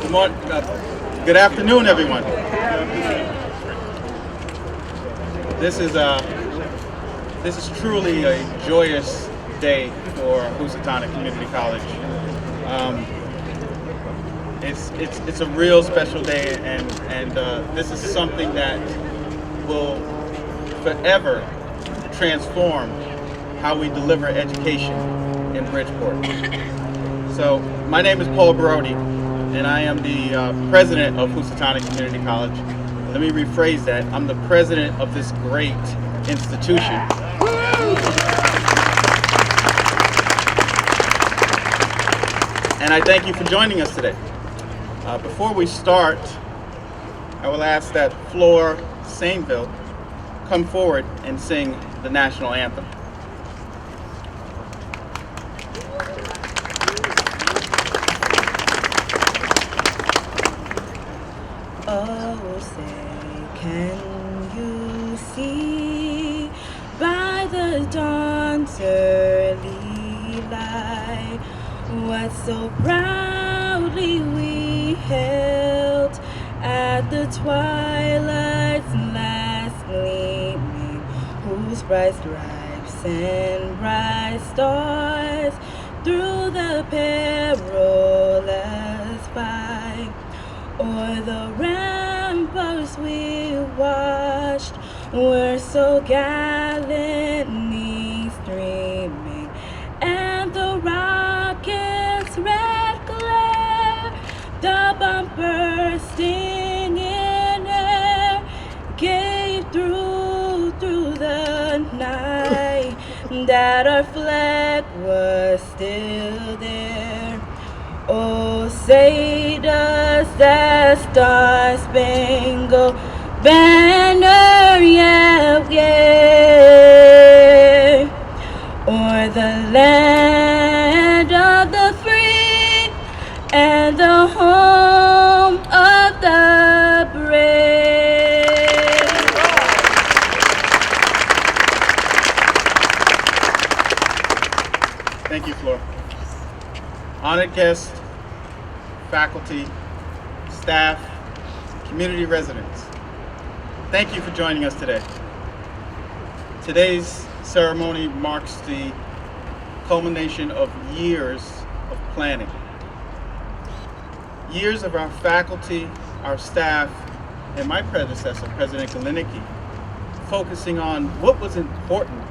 Good morning. Good afternoon, everyone. This is truly a joyous day for Housatonic Community College. It's a real special day, and this is something that will forever transform how we deliver education in Bridgeport. So my name is Brodie, and I am the president of Housatonic Community College. Let me rephrase that. I'm the president of this great institution. And I thank you for joining us today. Before we start, I will ask that Flor Sainville come forward and sing the National Anthem. Oh, say, can you see by the dawn's early light what so proudly we held at the twilight's last gleaming, whose bright stripes and bright stars through the perilous fight o'er the ramparts we watched were so gallantly streaming, and the rocket's red glare, the bomb bursting in air, gave through the night that our flag was still there. Oh, say does that star-spangled banner yet wave o'er the land of the free and the home of the brave? Thank you, Flor. Honored guests, faculty, staff, community residents, thank you for joining us today. Today's ceremony marks the culmination of years of planning. Years of our faculty, our staff, and my predecessor, President Ganim, focusing on what was important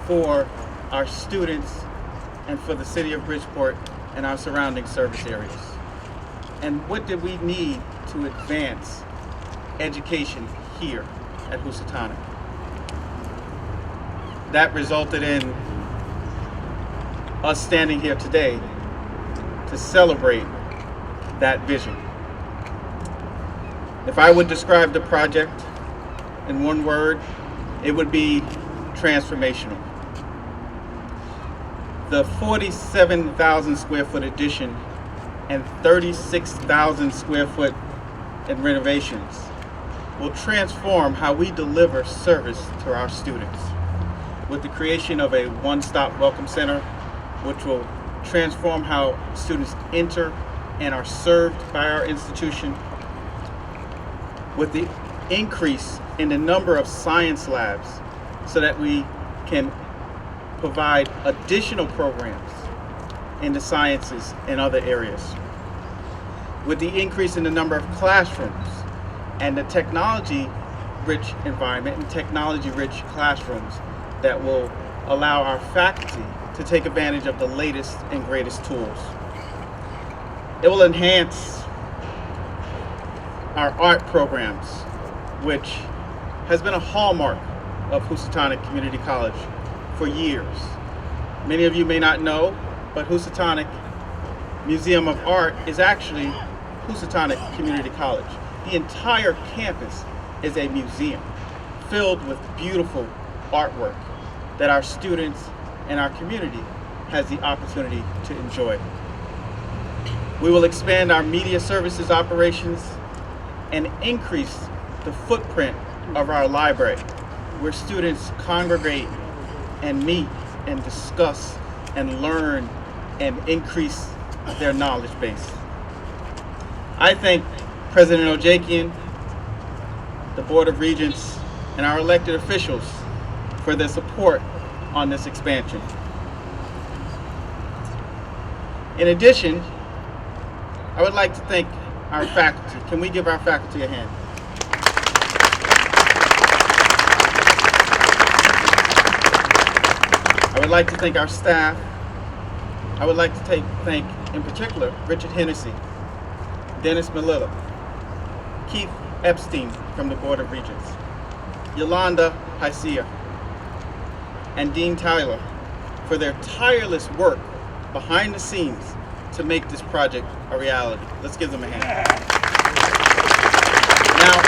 for our students and for the city of Bridgeport and our surrounding service areas. And what did we need to advance education here at Housatonic? That resulted in us standing here today to celebrate that vision. If I would describe the project in one word, it would be transformational. The 47,000 square foot addition and 36,000 square foot in renovations will transform how we deliver service to our students, with the creation of a one-stop welcome center, which will transform how students enter and are served by our institution, with the increase in the number of science labs so that we can provide additional programs in the sciences and other areas, with the increase in the number of classrooms and the technology-rich environment and technology-rich classrooms that will allow our faculty to take advantage of the latest and greatest tools. It will enhance our art programs, which has been a hallmark of Housatonic Community College for years. Many of you may not know, but Housatonic Museum of Art is actually Housatonic Community College. The entire campus is a museum filled with beautiful artwork that our students and our community has the opportunity to enjoy. We will expand our media services operations and increase the footprint of our library, where students congregate and meet and discuss and learn and increase their knowledge base. I thank President Ojakian, the Board of Regents, and our elected officials for their support on this expansion. In addition, I would like to thank our faculty. Can we give our faculty a hand? I would like to thank our staff. I would like to thank, in particular, Richard Hennessy, Dennis Malilla, Keith Epstein from the Board of Regents, Yolanda Haisia, and Dean Tyler for their tireless work behind the scenes to make this project a reality. Let's give them a hand. Now,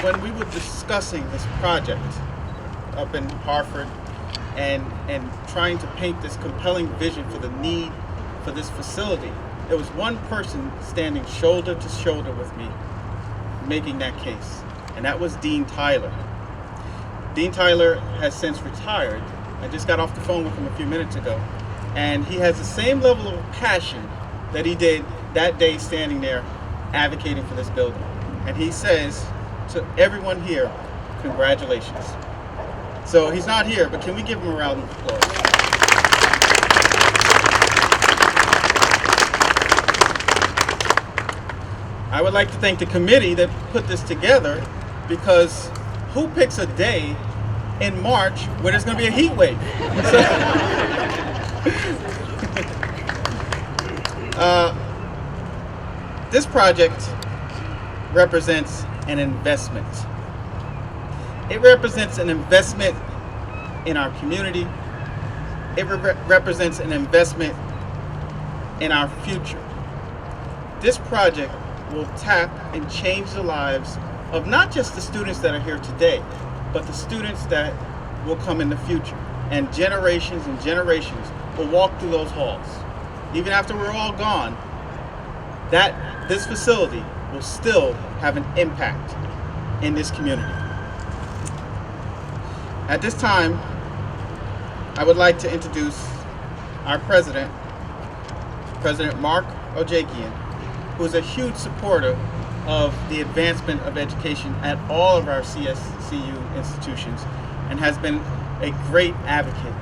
when we were discussing this project up in Hartford and trying to paint this compelling vision for the need for this facility, there was one person standing shoulder to shoulder with me making that case, and that was Dean Tyler. Dean Tyler has since retired. I just got off the phone with him a few minutes ago, and he has the same level of passion that he did that day standing there advocating for this building. And he says to everyone here, congratulations. So he's not here, but can we give him a round of applause? I would like to thank the committee that put this together, because who picks a day in March where there's going to be a heat wave? This project represents an investment. It represents an investment in our community. It represents an investment in our future. This project will tap and change the lives of not just the students that are here today, but the students that will come in the future. And generations will walk through those halls. Even after we're all gone, this facility will still have an impact in this community. At this time, I would like to introduce our president, President Mark Ojakian, who is a huge supporter of the advancement of education at all of our CSCU institutions and has been a great advocate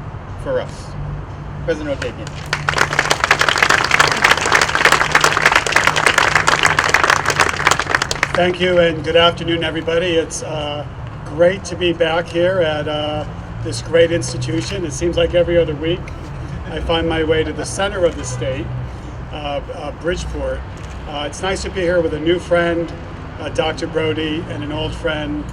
for us. President Ojakian. Thank you, and good afternoon, everybody. It's great to be back here at this great institution. It seems like every other week I find my way to the center of the state, Bridgeport. It's nice to be here with a new friend, Dr. Brodie, and an old friend,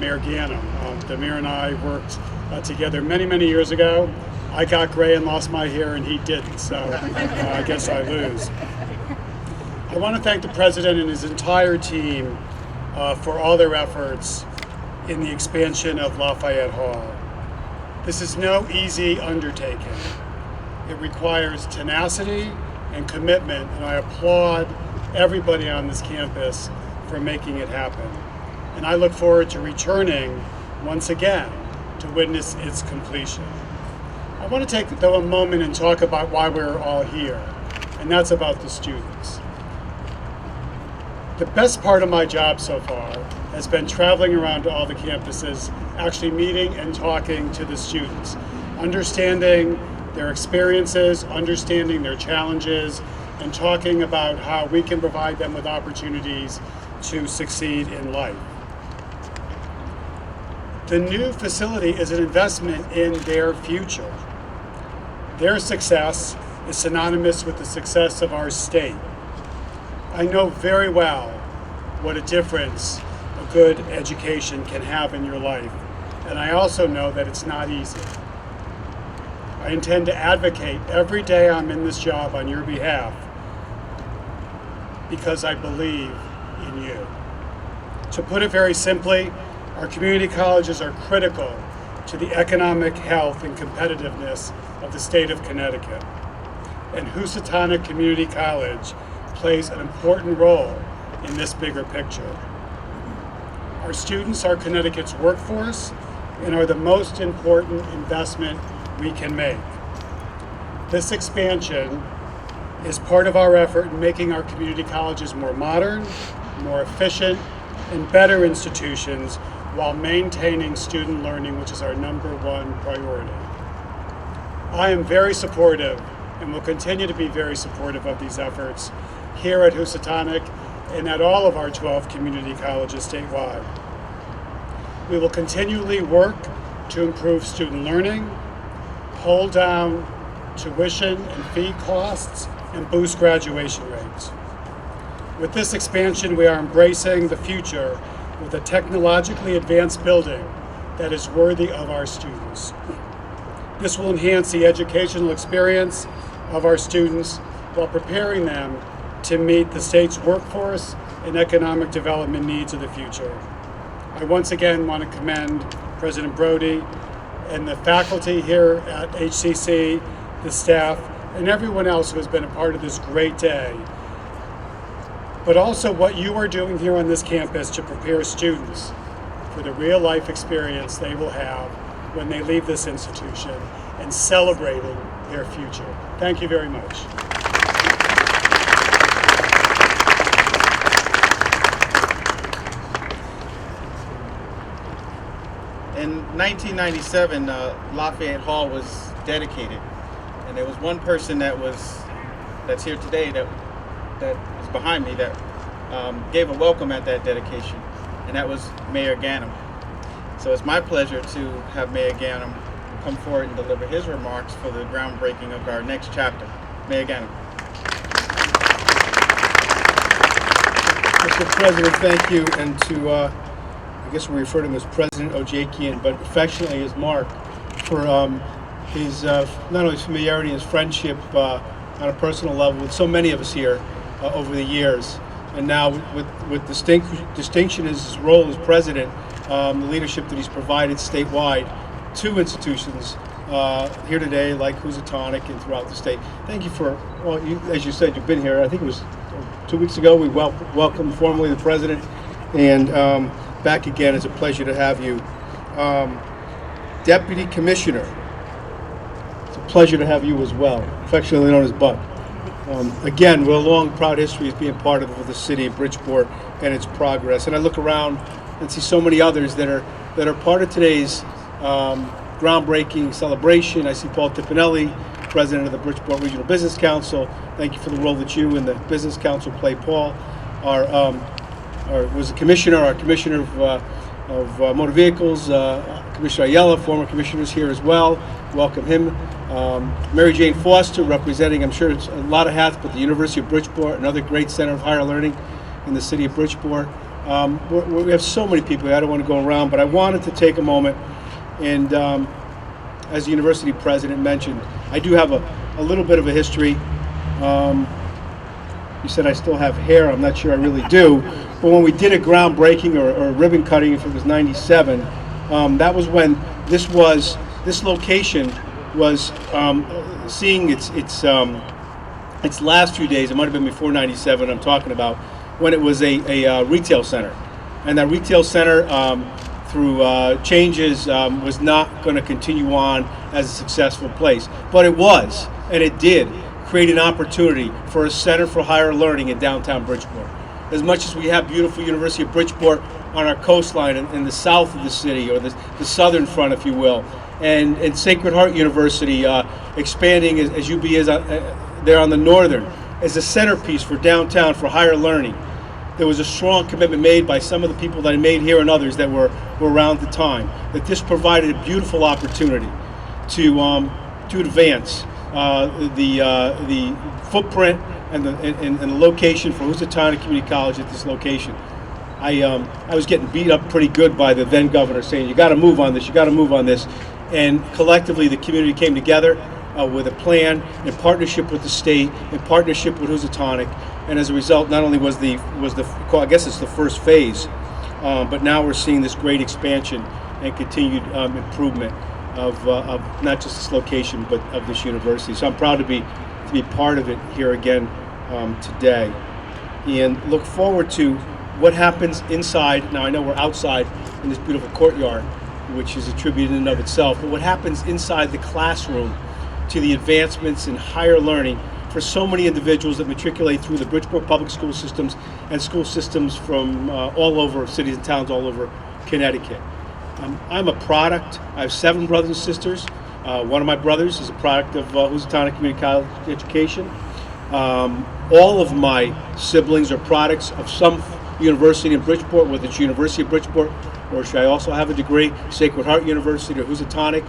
Mayor Ganim. The mayor and I worked together many, many years ago. I got gray and lost my hair, and he didn't, so I guess I lose. I want to thank the president and his entire team for all their efforts in the expansion of Lafayette Hall. This is no easy undertaking. It requires tenacity and commitment, and I applaud everybody on this campus for making it happen. And I look forward to returning once again to witness its completion. I want to take though a moment and talk about why we're all here, and that's about the students. The best part of my job so far has been traveling around to all the campuses, actually meeting and talking to the students, understanding their experiences, understanding their challenges, and talking about how we can provide them with opportunities to succeed in life. The new facility is an investment in their future. Their success is synonymous with the success of our state. I know very well what a difference a good education can have in your life, and I also know that it's not easy. I intend to advocate every day I'm in this job on your behalf because I believe in you. To put it very simply, our community colleges are critical to the economic health and competitiveness of the state of Connecticut. And Housatonic Community College plays an important role in this bigger picture. Our students are Connecticut's workforce and are the most important investment we can make. This expansion is part of our effort in making our community colleges more modern, more efficient, and better institutions while maintaining student learning, which is our #1 priority. I am very supportive and will continue to be very supportive of these efforts here at Housatonic and at all of our 12 community colleges statewide. We will continually work to improve student learning, hold down tuition and fee costs, and boost graduation rates. With this expansion, we are embracing the future with a technologically advanced building that is worthy of our students. This will enhance the educational experience of our students while preparing them to meet the state's workforce and economic development needs of the future. I once again want to commend President Brodie and the faculty here at HCC, the staff, and everyone else who has been a part of this great day, but also what you are doing here on this campus to prepare students for the real life experience they will have when they leave this institution and celebrating their future. Thank you very much. In 1997, Lafayette Hall was dedicated, and there was one person that's here today that is behind me that gave a welcome at that dedication, and that was Mayor Ganim. So it's my pleasure to have Mayor Ganim come forward and deliver his remarks for the groundbreaking of our next chapter. Mayor Ganim. Mr. President, thank you, and to, I guess we refer to him as President Ojakian, but affectionately as Mark, for his not only his familiarity and his friendship on a personal level with so many of us here over the years, and now with distinction as his role as president, the leadership that he's provided statewide to institutions here today, like Housatonic and throughout the state. Thank you for, well, as you said, you've been here, I think it was 2 weeks ago, we welcomed formally the president, and back again. It's a pleasure to have you. Deputy Commissioner, it's a pleasure to have you as well, affectionately known as Bud. Again, we're a long, proud history of being part of the city of Bridgeport and its progress. And I look around and see so many others that are part of today's groundbreaking celebration. I see Paul Tipinelli, president of the Bridgeport Regional Business Council. Thank you for the role that you and the Business Council play, Paul. Was a commissioner, our commissioner of motor vehicles, Commissioner Ayala, former commissioners here as well. Welcome him. Mary Jane Foster, representing, I'm sure it's a lot of hats, but the University of Bridgeport, another great center of higher learning in the city of Bridgeport. We have so many people. I don't want to go around, but I wanted to take a moment and, as the university president mentioned, I do have a little bit of a history. You said I still have hair. I'm not sure I really do. But when we did a groundbreaking or a ribbon cutting, if it was 97, that was when this location was seeing its last few days. It might have been before 97. I'm talking about when it was a retail center, and that retail center through changes was not going to continue on as a successful place, but it was, and it did create an opportunity for a center for higher learning in downtown Bridgeport. As much as we have beautiful University of Bridgeport on our coastline in the south of the city, or the southern front, if you will, and Sacred Heart University expanding as UB is there on the northern, as a centerpiece for downtown for higher learning. There was a strong commitment made by some of the people that I made here and others that were around at the time, that this provided a beautiful opportunity to advance the footprint and the location for Housatonic Community College at this location. I was getting beat up pretty good by the then governor, saying, you got to move on this, you got to move on this. And collectively, the community came together with a plan in partnership with the state, in partnership with Housatonic. And as a result, not only was I guess it's the first phase, but now we're seeing this great expansion and continued improvement of not just this location, but of this university. So I'm proud to be part of it here again today, and look forward to what happens inside. Now I know we're outside in this beautiful courtyard, which is a tribute in and of itself, but what happens inside the classroom to the advancements in higher learning for so many individuals that matriculate through the Bridgeport public school systems and school systems from all over cities and towns all over Connecticut. I'm a product. I have 7 brothers and sisters. One of my brothers is a product of Housatonic Community College education. All of my siblings are products of some university in Bridgeport, whether it's University of Bridgeport or should I also have a degree, Sacred Heart University or Housatonic.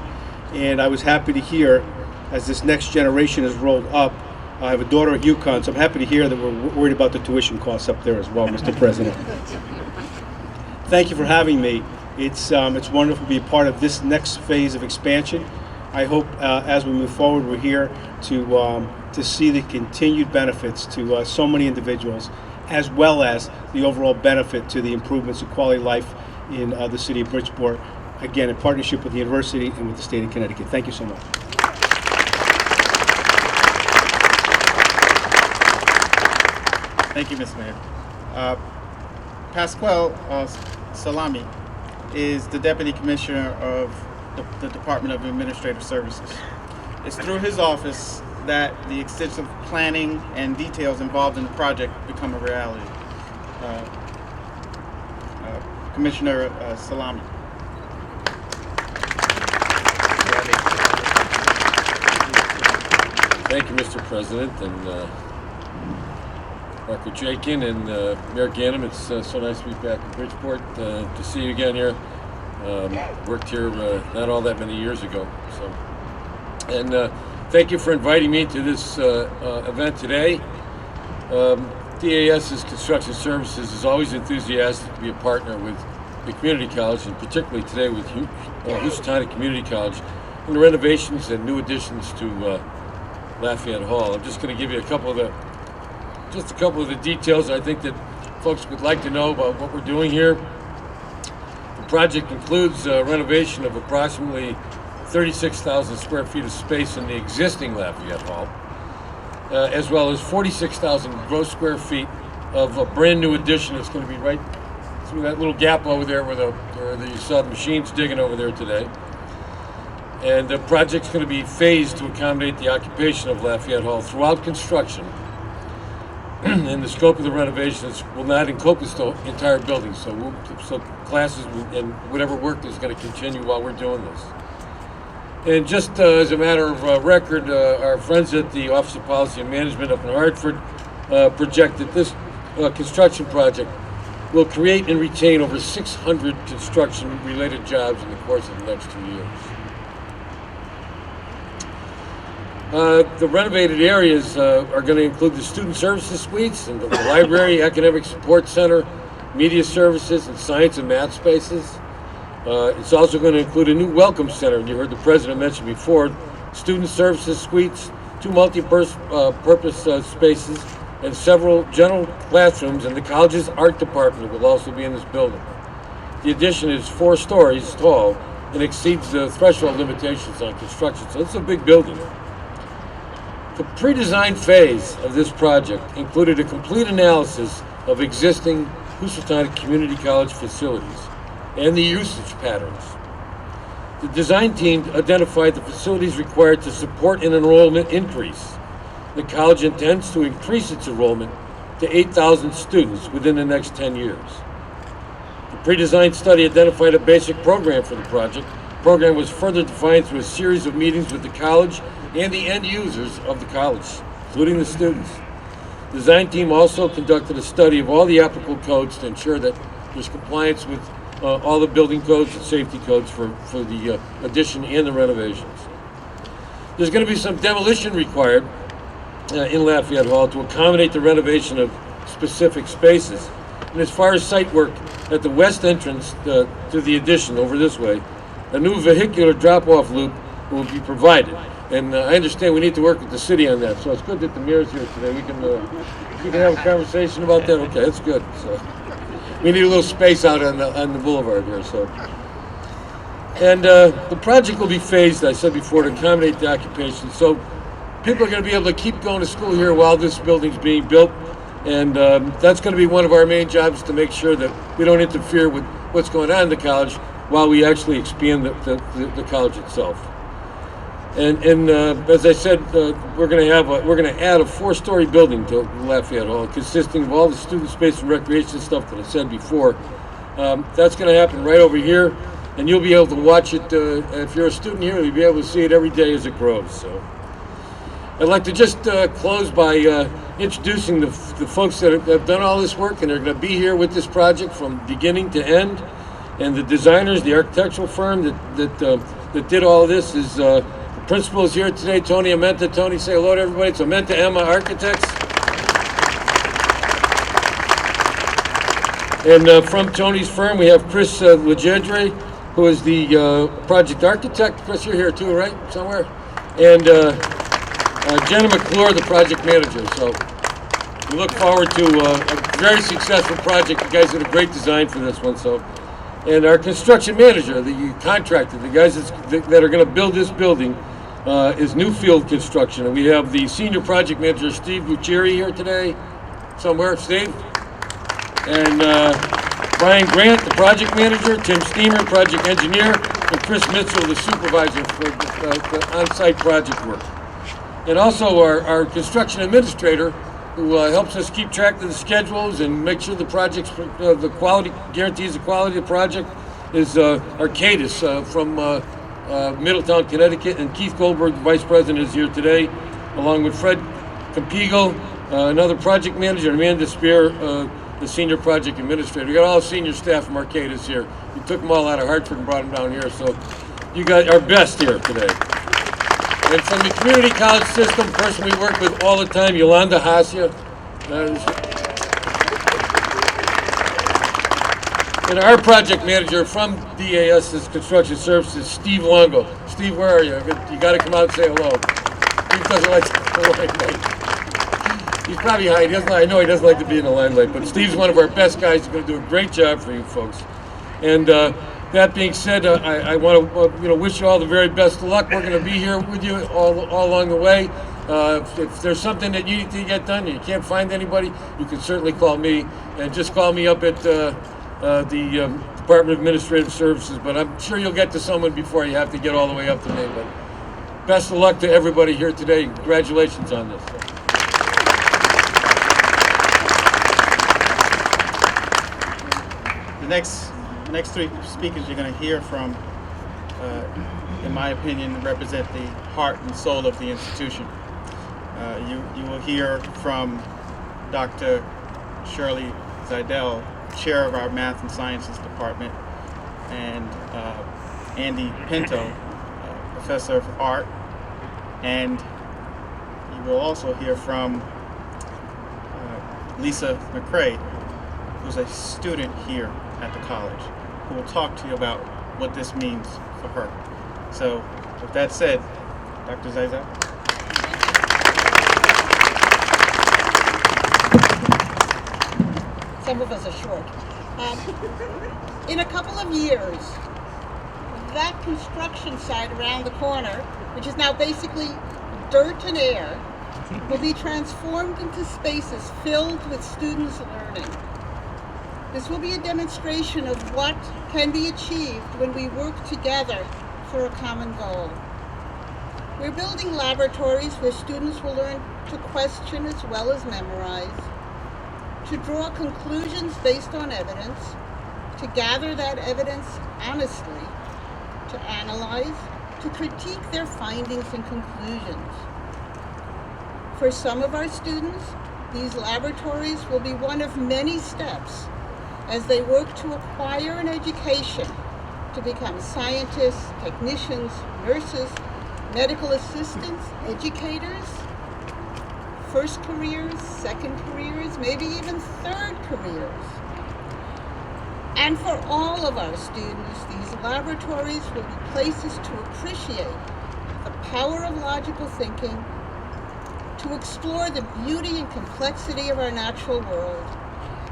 And I was happy to hear, as this next generation has rolled up, I have a daughter at UConn, so I'm happy to hear that we're worried about the tuition costs up there as well, Mr. President. Thank you for having me. It's wonderful to be a part of this next phase of expansion. I hope as we move forward, we're here to see the continued benefits to so many individuals, as well as the overall benefit to the improvements of quality of life in the city of Bridgeport, again, in partnership with the university and with the state of Connecticut. Thank you so much. Thank you, Mr. Mayor. Pasquale Salami is the Deputy Commissioner of the Department of Administrative Services. It's through his office that the extensive planning and details involved in the project become a reality. Commissioner Salami. Thank you, Mr. President, and Mark Ojakian and Mayor Ganim. It's so nice to be back in Bridgeport, to see you again here. Worked here not all that many years ago. So, and thank you for inviting me to this event today. DAS's Construction Services is always enthusiastic to be a partner with the community college, and particularly today with Housatonic Community College, and the renovations and new additions to Lafayette Hall. I'm just going to give you a couple of the details I think that folks would like to know about what we're doing here. The project includes renovation of approximately 36,000 square feet of space in the existing Lafayette Hall, as well as 46,000 gross square feet of a brand new addition that's going to be right through that little gap over there where you saw the machines digging over there today. And the project's going to be phased to accommodate the occupation of Lafayette Hall throughout construction. And the scope of the renovations will not encompass the entire building, so classes and whatever work is going to continue while we're doing this. And just as a matter of record, our friends at the Office of Policy and Management up in Hartford project that this construction project will create and retain over 600 construction-related jobs in the course of the next 2 years. The renovated areas are going to include the student services suites and the library, academic support center, media services, and science and math spaces. It's also going to include a new welcome center, and you heard the president mention before, student services suites, 2 multi-purpose spaces, and several general classrooms, and the college's art department will also be in this building. The addition is 4 stories tall and exceeds the threshold limitations on construction, so it's a big building. The pre-design phase of this project included a complete analysis of existing Housatonic Community College facilities and the usage patterns. The design team identified the facilities required to support an enrollment increase. The college intends to increase its enrollment to 8,000 students within the next 10 years. The pre-design study identified a basic program for the project. The program was further defined through a series of meetings with the college and the end users of the college, including the students. The design team also conducted a study of all the applicable codes to ensure that there's compliance with all the building codes and safety codes for the addition and the renovations. There's going to be some demolition required in Lafayette Hall to accommodate the renovation of specific spaces. And as far as site work, at the west entrance to the addition over this way, a new vehicular drop-off loop will be provided. And I understand we need to work with the city on that, so it's good that the mayor's here today. We can have a conversation about that. Okay, that's good. So we need a little space out on the boulevard here. So, and the project will be phased, I said before, to accommodate the occupation. So people are going to be able to keep going to school here while this building's being built, and that's going to be one of our main jobs, to make sure that we don't interfere with what's going on in the college while we actually expand the college itself. And as I said, we're going to add a 4-story building to Lafayette Hall, consisting of all the student space and recreation stuff that I said before. That's going to happen right over here, and you'll be able to watch it. If you're a student here, you'll be able to see it every day as it grows. So, I'd like to just close by introducing the folks that have done all this work and are going to be here with this project from beginning to end, and the designers, the architectural firm that did all of this is. The principal is here today, Tony Amenta. Tony, say hello to everybody. It's Amenta Emma Architects. And from Tony's firm, we have Chris Legendre, who is the project architect. Chris, you're here too, right? Somewhere. And Jenna McClure, the project manager. So we look forward to a very successful project. You guys did a great design for this one. So, and our construction manager, the contractor, the guys that are going to build this building, is Newfield Construction. And we have the senior project manager, Steve Guccieri, here today. Somewhere, Steve. And Brian Grant, the project manager, Tim Steamer, project engineer, and Chris Mitchell, the supervisor for the on-site project work. And also our construction administrator, who helps us keep track of the schedules and make sure the projects, the quality, guarantees the quality of the project, is Arcadis from Middletown, Connecticut, and Keith Goldberg, the vice president, is here today, along with Fred Campigo, another project manager, and Amanda Spear, the senior project administrator. We got all the senior staff from Arcadis here. We took them all out of Hartford and brought them down here, so you guys are best here today. And from the community college system, person we work with all the time, Yolanda Hasia. And our project manager from DAS's Construction Services, Steve Longo. Steve, where are you? You got to come out and say hello. Steve doesn't like the limelight. He's probably hiding. I know he doesn't like to be in the limelight, but Steve's one of our best guys. He's going to do a great job for you folks. And that being said, I want to wish you all the very best of luck. We're going to be here with you all along the way. If there's something that you need to get done and you can't find anybody, you can certainly call me, and just call me up at the Department of Administrative Services, but I'm sure you'll get to someone before you have to get all the way up to me. But best of luck to everybody here today. Congratulations on this. The next 3 speakers you're going to hear from, in my opinion, represent the heart and soul of the institution. You will hear from Dr. Shirley Zidell, chair of our Math and Sciences Department, and Andy Pinto, professor of art, and you will also hear from Lisa McCrae, who's a student here at the college, who will talk to you about what this means for her. So, with that said, Dr. Zidell. Some of us are short. In a couple of years, that construction site around the corner, which is now basically dirt and air, will be transformed into spaces filled with students learning. This will be a demonstration of what can be achieved when we work together for a common goal. We're building laboratories where students will learn to question as well as memorize, to draw conclusions based on evidence, to gather that evidence honestly, to analyze, to critique their findings and conclusions. For some of our students, these laboratories will be one of many steps as they work to acquire an education to become scientists, technicians, nurses, medical assistants, educators, first careers, second careers, maybe even third careers. And for all of our students, these laboratories will be places to appreciate the power of logical thinking, to explore the beauty and complexity of our natural world,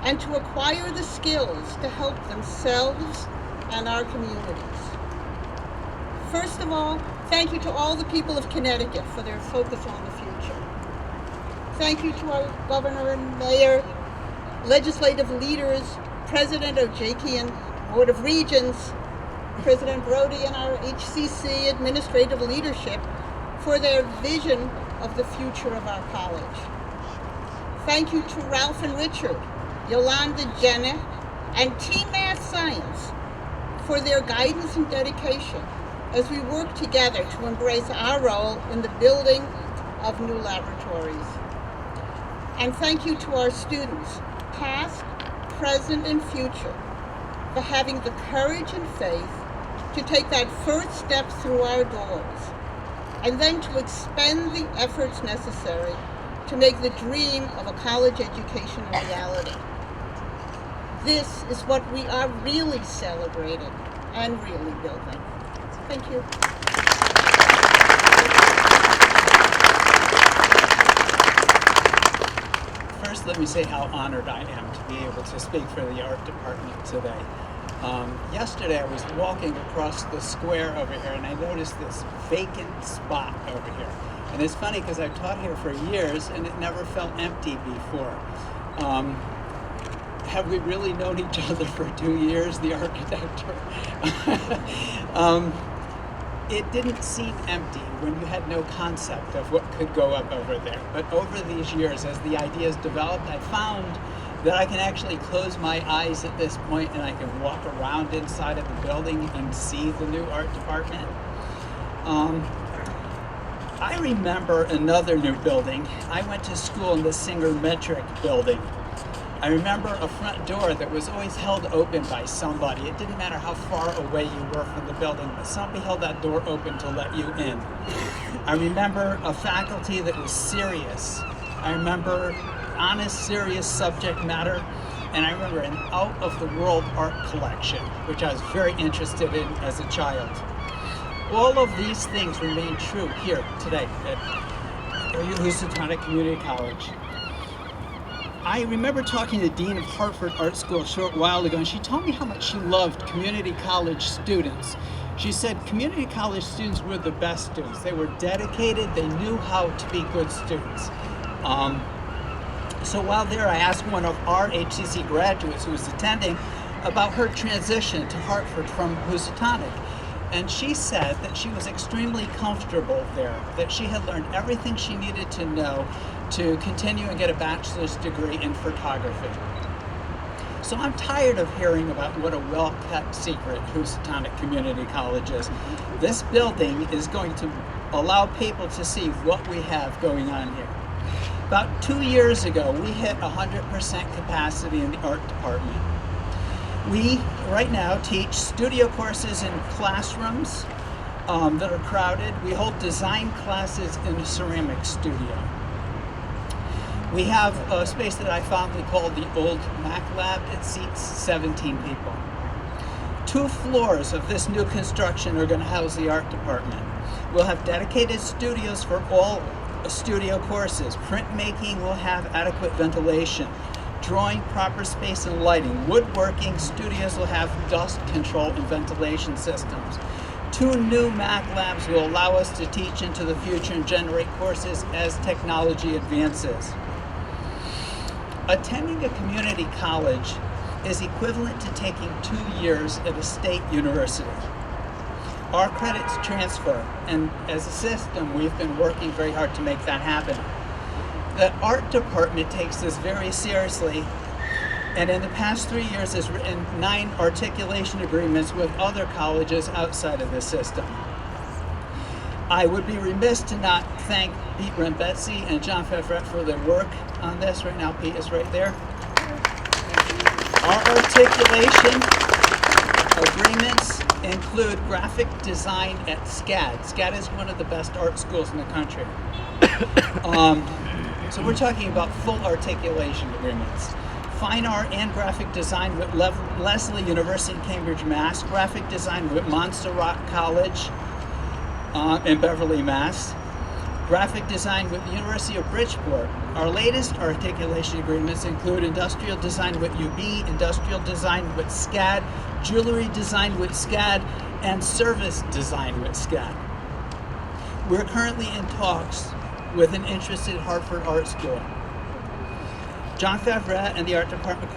and to acquire the skills to help themselves and our communities. First of all, thank you to all the people of Connecticut for their focus on the future. Thank you to our governor and mayor, legislative leaders, President Ojakian, Board of Regents, President Brodie, and our HCC administrative leadership for their vision of the future of our college. Thank you to Ralph and Richard, Yolanda, Jenna, and Team Math Science for their guidance and dedication as we work together to embrace our role in the building of new laboratories. And thank you to our students, past, present, and future, for having the courage and faith to take that first step through our doors, and then to expend the efforts necessary to make the dream of a college education a reality. This is what we are really celebrating and really building. Thank you. First, let me say how honored I am to be able to speak for the art department today. Yesterday, I was walking across the square over here, and I noticed this vacant spot over here. And it's funny because I've taught here for years, and it never felt empty before. Have we really known each other for 2 years, the architect? It didn't seem empty when you had no concept of what could go up over there. But over these years, as the ideas developed, I found that I can actually close my eyes at this point and I can walk around inside of the building and see the new art department. I remember another new building. I went to school in the Singer Metric building. I remember a front door that was always held open by somebody. It didn't matter how far away you were from the building, but somebody held that door open to let you in. I remember a faculty that was serious. I remember honest, serious subject matter. And I remember an out-of-the-world art collection, which I was very interested in as a child. All of these things remain true here today at Housatonic Community College. I remember talking to the Dean of Hartford Art School a short while ago, and she told me how much she loved community college students. She said community college students were the best students. They were dedicated, they knew how to be good students. So while there, I asked one of our HCC graduates who was attending about her transition to Hartford from Housatonic. And she said that she was extremely comfortable there, that she had learned everything she needed to know to continue and get a bachelor's degree in photography. So I'm tired of hearing about what a well-kept secret Housatonic Community College is. This building is going to allow people to see what we have going on here. About 2 years ago, we hit 100% capacity in the art department. We, right now, teach studio courses in classrooms that are crowded. We hold design classes in a ceramic studio. We have a space that I fondly call the Old Mac Lab. It seats 17 people. 2 floors of this new construction are going to house the art department. We'll have dedicated studios for all studio courses. Printmaking will have adequate ventilation. Drawing, proper space and lighting. Woodworking studios will have dust control and ventilation systems. 2 new Mac labs will allow us to teach into the future and generate courses as technology advances. Attending a community college is equivalent to taking 2 years at a state university. Our credits transfer, and as a system, we've been working very hard to make that happen. The art department takes this very seriously, and in the past 3 years has written 9 articulation agreements with other colleges outside of this system. I would be remiss to not thank Pete Rembetzi and John Favret for their work on this. Right now, Pete is right there. Our articulation agreements include graphic design at SCAD. SCAD is one of the best art schools in the country. So we're talking about full articulation agreements. Fine art and graphic design with Lesley University in Cambridge, Mass. Graphic design with Montserrat College in Beverly, Mass. Graphic design with the University of Bridgeport. Our latest articulation agreements include industrial design with UB, industrial design with SCAD, jewelry design with SCAD, and service design with SCAD. We're currently in talks with an interested Hartford Art School. John Favret and the art department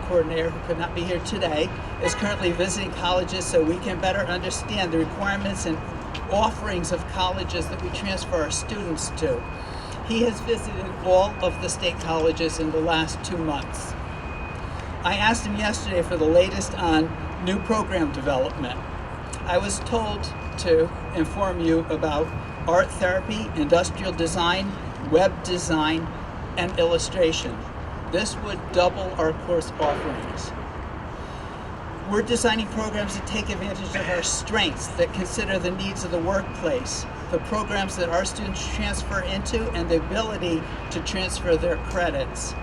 coordinator, who could not be here today, is currently visiting colleges so we can better understand the requirements and offerings of colleges that we transfer our students to. He has visited all of the state colleges in the last 2 months. I asked him yesterday for the latest on new program development. I was told to inform you about art therapy, industrial design, web design, and illustration. This would double our course offerings. We're designing programs that take advantage of our strengths, that consider the needs of the workplace, the programs that our students transfer into, and the ability to transfer their credits.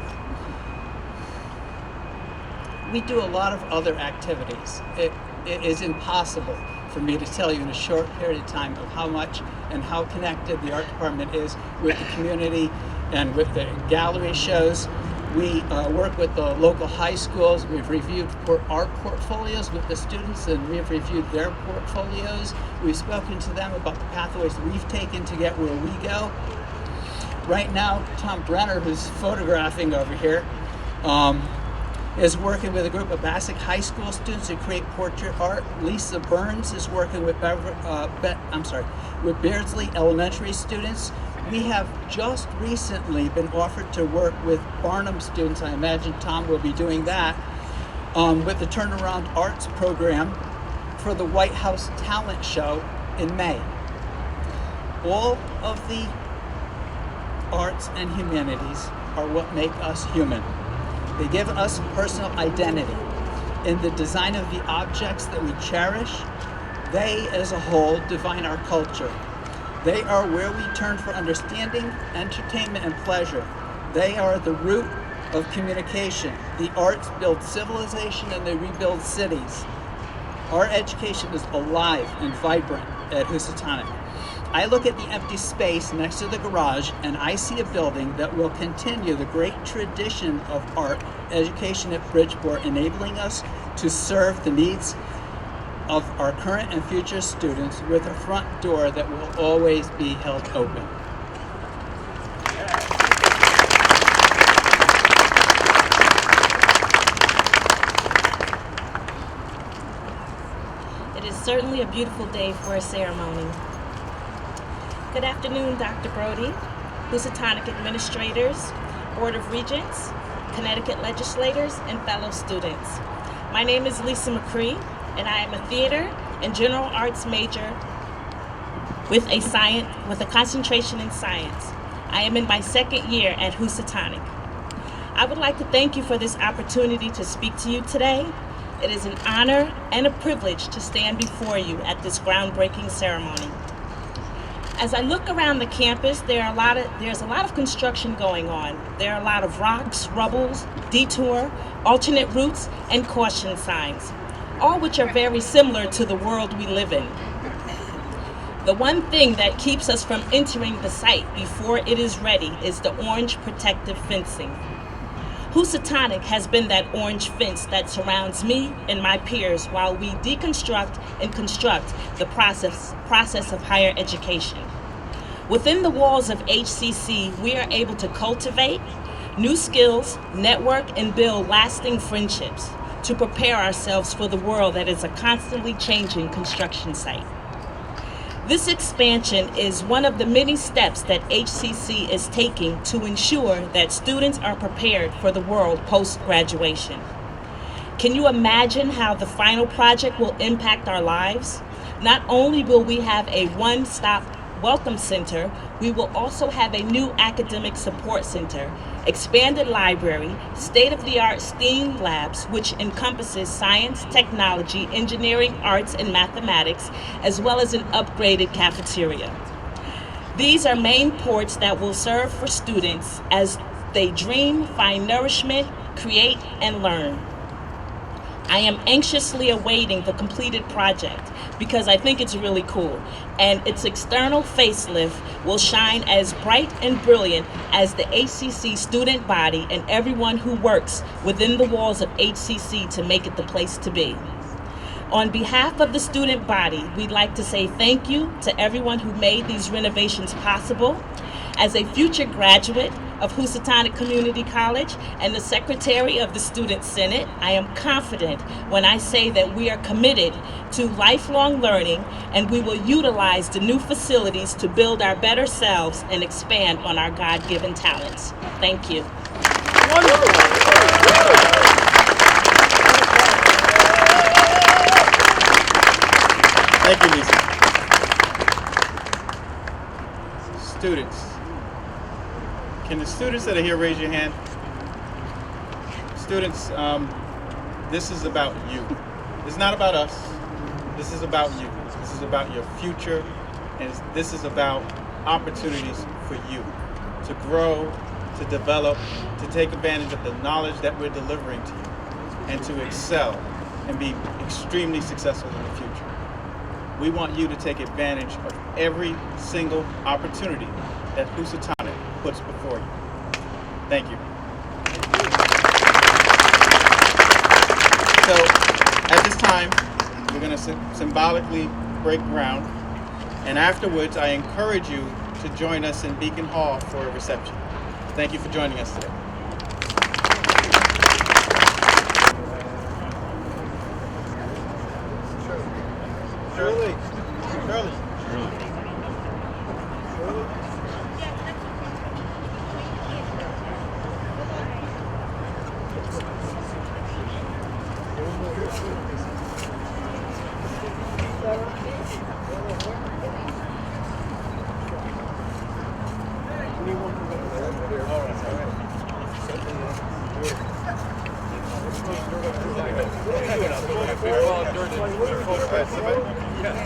We do a lot of other activities. It is impossible for me to tell you in a short period of time of how much and how connected the art department is with the community and with the gallery shows. We work with the local high schools. We've reviewed art portfolios with the students, and we've reviewed their portfolios. We've spoken to them about the pathways we've taken to get where we go. Right now, Tom Brenner, who's photographing over here, is working with a group of Bassick High School students to create portrait art. Lisa Burns is working with with Beardsley Elementary students. We have just recently been offered to work with Barnum students. I imagine Tom will be doing that with the Turnaround Arts program for the White House Talent Show in May. All of the arts and humanities are what make us human. They give us personal identity. In the design of the objects that we cherish, they as a whole define our culture. They are where we turn for understanding, entertainment, and pleasure. They are the root of communication. The arts build civilization and they rebuild cities. Our education is alive and vibrant at Housatonic. I look at the empty space next to the garage and I see a building that will continue the great tradition of art education at Bridgeport, enabling us to serve the needs of our current and future students with a front door that will always be held open. It is certainly a beautiful day for a ceremony. Good afternoon, Dr. Brodie, Housatonic administrators, Board of Regents, Connecticut legislators, and fellow students. My name is Lisa McCree, and I am a theater and general arts major with a concentration in science. I am in my second year at Housatonic. I would like to thank you for this opportunity to speak to you today. It is an honor and a privilege to stand before you at this groundbreaking ceremony. As I look around the campus, there's a lot of construction going on. There are a lot of rocks, rubbles, detour, alternate routes, and caution signs, all which are very similar to the world we live in. The one thing that keeps us from entering the site before it is ready is the orange protective fencing. Housatonic has been that orange fence that surrounds me and my peers while we deconstruct and construct the process of higher education. Within the walls of HCC, we are able to cultivate new skills, network, and build lasting friendships to prepare ourselves for the world that is a constantly changing construction site. This expansion is one of the many steps that HCC is taking to ensure that students are prepared for the world post-graduation. Can you imagine how the final project will impact our lives? Not only will we have a one-stop welcome center, we will also have a new academic support center, expanded library, state-of-the-art STEAM labs, which encompasses science, technology, engineering, arts, and mathematics, as well as an upgraded cafeteria. These are main ports that will serve for students as they dream, find nourishment, create, and learn. I am anxiously awaiting the completed project because I think it's really cool, and its external facelift will shine as bright and brilliant as the HCC student body and everyone who works within the walls of HCC to make it the place to be. On behalf of the student body, we'd like to say thank you to everyone who made these renovations possible. As a future graduate, of Housatonic Community College and the Secretary of the Student Senate, I am confident when I say that we are committed to lifelong learning and we will utilize the new facilities to build our better selves and expand on our God-given talents. Thank you. Thank you, Lisa. Students. Can the students that are here raise your hand? Students, this is about you. It's not about us. This is about you. This is about your future, and this is about opportunities for you to grow, to develop, to take advantage of the knowledge that we're delivering to you, and to excel and be extremely successful in the future. We want you to take advantage of every single opportunity that Housatonic puts before you. Thank you. So, at this time, we're going to symbolically break ground, and afterwards, I encourage you to join us in Beacon Hall for a reception. Thank you for joining us today. Shirley.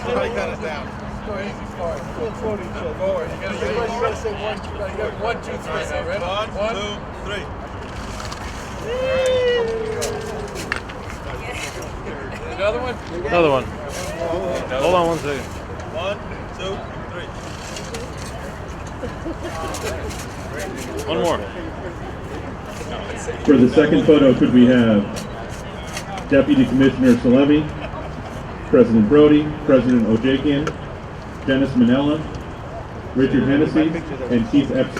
Somebody cut us down. Go easy, forward. Forward. You gotta say 1, 2, 3. 1, 2, 3. Ready? 1, 2, 3. Another one? Another one. Hold on 1 second. 1, 2, 3. One more. For the second photo, could we have Deputy Commissioner Salemi, President Brodie, President Ojakian, Dennis Manella, Richard Hennessy, and Keith Epstein.